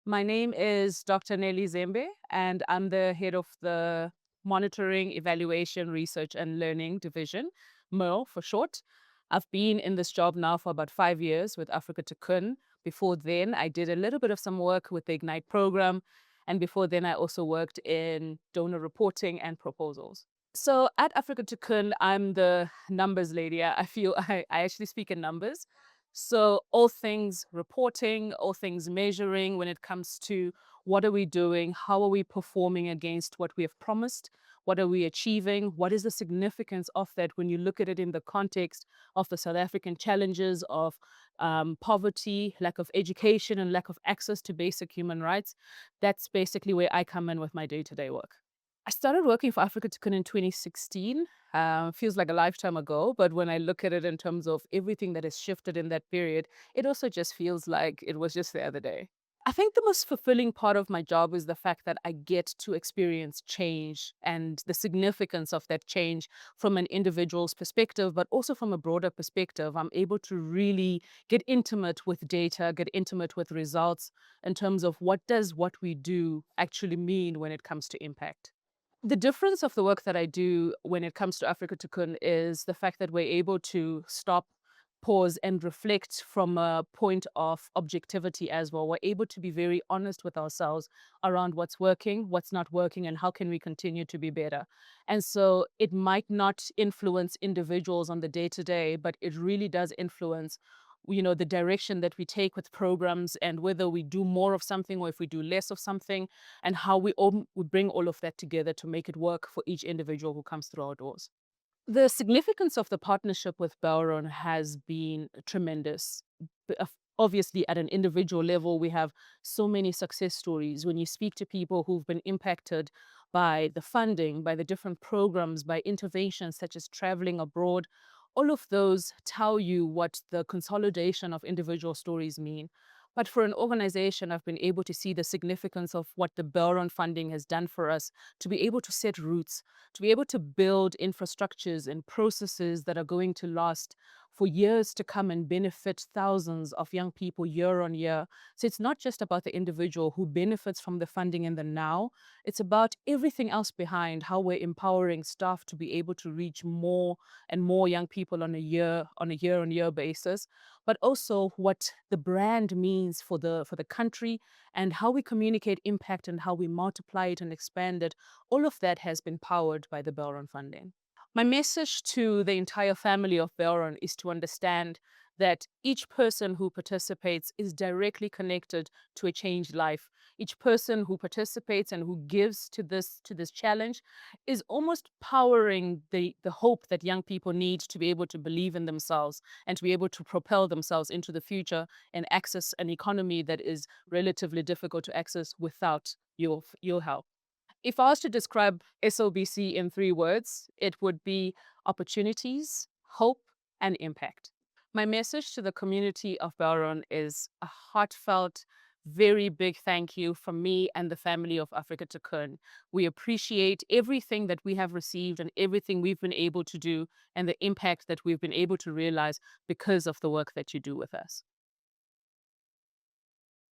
My name is Dr. Nellie ZEMBE, and I'm the head of the Monitoring, Evaluation, Research and Learning Division, MERL for short. I've been in this job now for about 5 years with Afrika Tikkun. Before then, I did a little bit of some work with the Ignite program. And before then, I also worked in donor reporting and proposals. So at Afrika Tikkun, I'm the numbers lady. I feel I actually speak in numbers. So all things reporting, all things measuring when it comes to what are we doing, how are we performing against what we have promised, what are we achieving, what is the significance of that when you look at it in the context of the South African challenges of poverty, lack of education, and lack of access to basic human rights. That's basically where I come in with my day-to-day work. I started working for Afrika Tikkun in 2016. Feels like a lifetime ago, but when I look at it in terms of everything that has shifted in that period, it also just feels like it was just the other day. I think the most fulfilling part of my job is the fact that I get to experience change and the significance of that change from an individual's perspective, but also from a broader perspective. I'm able to really get intimate with data, get intimate with results in terms of what does what we do actually mean when it comes to impact. The difference of the work that I do when it comes to Afrika Tikkun is the fact that we're able to stop, pause, and reflect from a point of objectivity as well. We're able to be very honest with ourselves around what's working, what's not working, and how can we continue to be better. And so it might not influence individuals on the day to day, but it really does influence the direction that we take with programs and whether we do more of something or if we do less of something and how we bring all of that together to make it work for each individual who comes through our doors. The significance of the partnership with Belron has been tremendous. Obviously, at an individual level, we have so many success stories. When you speak to people who've been impacted by the funding, by the different programs, by interventions such as traveling abroad, all of those tell you what the consolidation of individual stories mean. But for an organization, I've been able to see the significance of what the Belron funding has done for us to be able to set roots, to be able to build infrastructures and processes that are going to last for years to come and benefit thousands of young people year on year. So it's not just about the individual who benefits from the funding in the now, it's about everything else behind, how we're empowering staff to be able to reach more and more young people on a year-on-year basis, but also what the brand means for the country and how we communicate impact and how we multiply it and expand it. All of that has been powered by the Belron funding. My message to the entire family of Belron is to understand that each person who participates is directly connected to a changed life. Each person who participates and who gives to this challenge is almost powering the hope that young people need to be able to believe in themselves and to be able to propel themselves into the future and access an economy that is relatively difficult to access without your help. If I was to describe SOBC in 3 words, it would be opportunities, hope, and impact. My message to the community of Belron is a heartfelt, very big thank you from me and the family of Afrika Tikkun. We appreciate everything that we have received and everything we've been able to do and the impact that we've been able to realize because of the work that you do with us.